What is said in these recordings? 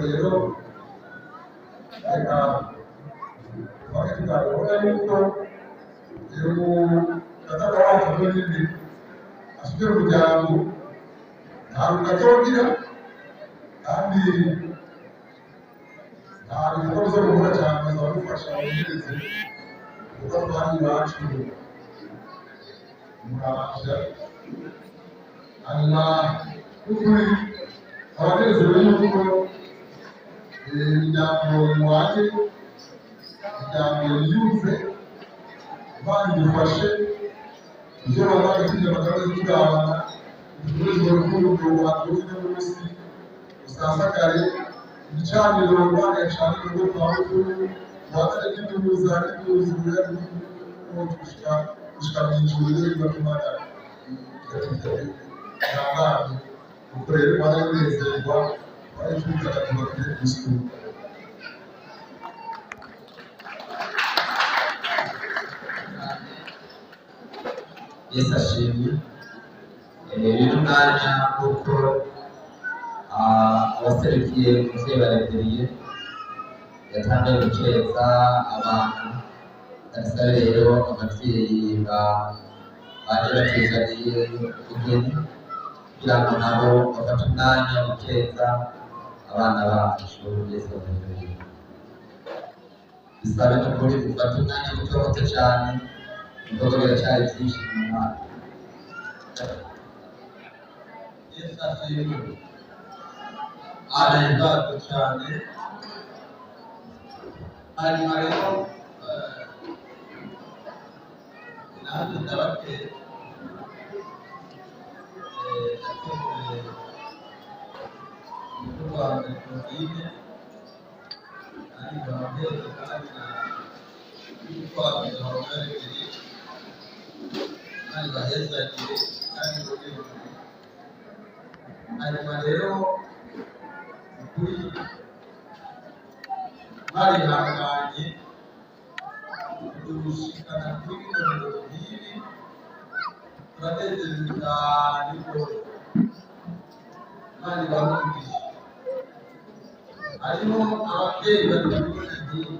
rero reka twari tugaragara yuko gataka wacu nyine afite umuryango ntabwo gatogira kandi ntabwo bikomeza gukora cyane bazadufasha abanyereze kuko twari iwacu murabasha hanyuma kuri abanezerewe yuko imiryango iwanjye imiryango yiyumve bandufashe ibyo bazaga kujya bakabaza tugabana ubucuruzi bw'urukundo rwatuye n'umunsi usasakare igicaniro rwanda yacanye urwo twabukuru rwanda n'iduhuza n'iduhuza gushika mu ijuru rero bigatuma n'abandi kuko rero baranezerwa barifuzaga tubabwire Kristo. Yesu ashimwe. Rero umwanya kuko abaserukiye umuvyeyi baregereye yatangiye gukeza abantu ndasa rero abavyeyi baje batuzaniye ubugeni kugira ngo nabo bafate umwanya wo gukeza abana bacu. Yesu abaregereye bisabe n'ukuri gufata umwanya mutohote cane ibikorwa biracyari byinshi mu mwaka. Yesu ashimwe. Arahimbaza cyane. Hanyuma rero nanjye ndabakeye yateguye ibikorwa mbere Claudine ariko ababyeyi kandi n'ibitwaro baregereye kandi bahezagire kandi bubirwe. Hanyuma rero ukuri barihanganye dushikana kuri bino birori nk'ibi turanezerewe cyane rwose. Imana ibahumurije. Harimo ababyeyi batabibona nk'ibi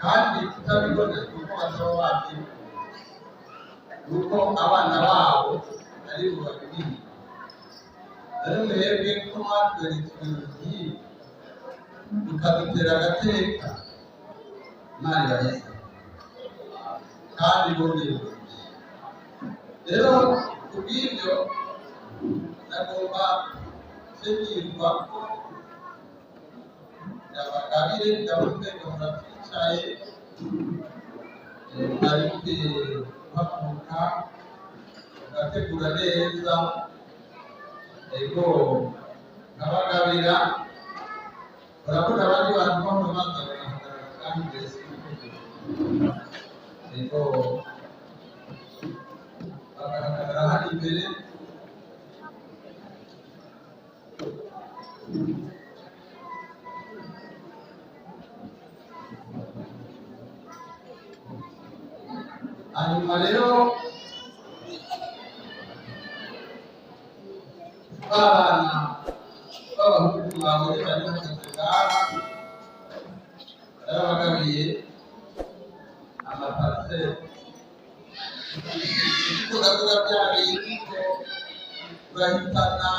kandi kutabibona kuko bataba babyibuka nuko abana babo ari bo babibona. Rero mwebwe ko mwatweretse ibintu nk'ibi mukadutera agateka, Imana iraheza kandi bongeye. Rero kubw'ibyo nagomba kunyurwa ko Nyabagabire ndavuze ngo muratwicaye mwari mukwiye guhaguruka mugategura neza. Ego nkabagabira urabona abandi bantu bamwe bazaga kandi mbese ego bakagaragara hano imbere. Hanyuma rero abana b'abahungu bawe bari mu kagara barabagabiye amapariseri turavuga bya bintu urahitana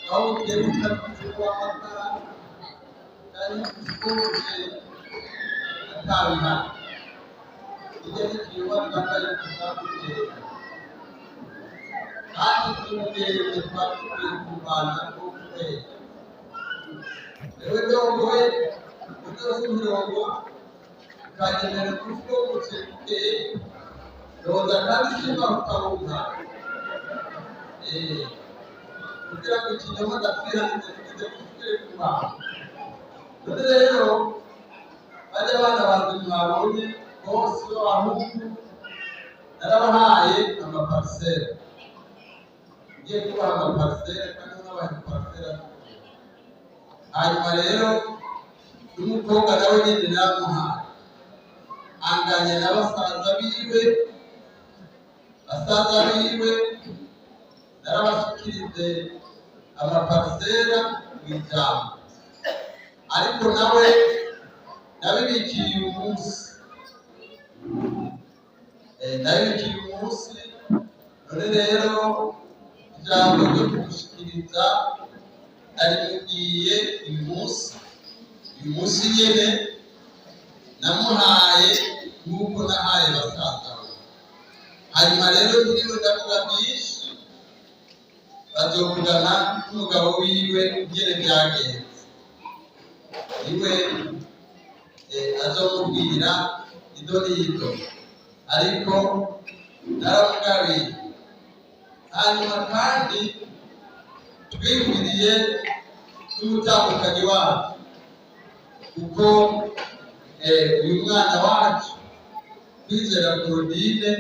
aho ugiye gutandukanye w'amatara ari ikiguje atabihana ijya n'ikiyoba bambaye kuzamutera kandi tumugereye twatuye kurwana no kubera ewe ndongoye udoze umurongo ukagendera kuri two gusekeye yoza kandi ishima ukaruka kugira ngo ikinyoma gapfira ntikize kusubire ku bantu. None rero bajya abana banjye mwabonye bose b'abahungu narabahaye amapariseri. Ngiye kubaha amapariseri kandi n'abaha amapariseri. Hanyuma rero n'umukobwa nawe nyine namuhaye anganya na basaza biwe narabashikirize amaparisera mw'ijambo, ariko nawe nabibikiye uyu munsi, none rero ijambo ryo kugushikiriza narimubwiye uyu munsi nyene namuhaye nk'uko nahaye basaza we. Hanyuma rero ndiriwe ndavuga byinshi, bazovugana n'umugabo wiwe ingene byagenze, iwe azomubwira ido n'ito, ariko naramugabiye. Hanyuma kandi twibwiriye n'umutambukanyi wacu, kuko uyu mwana wacu Kwizera Claudine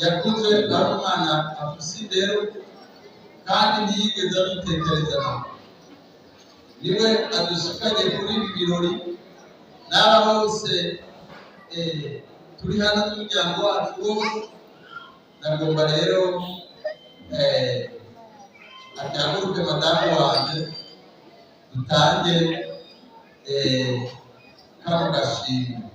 yakuze ari umwana afise indero kandi ntiyigeze abitekereza nawe, niwe adushikanye kuri ibi birori. N'aba bose turi hano n'umuryango wacu wose, nagomba rero ataguruke madamu wanjye dutange kano gashimwe.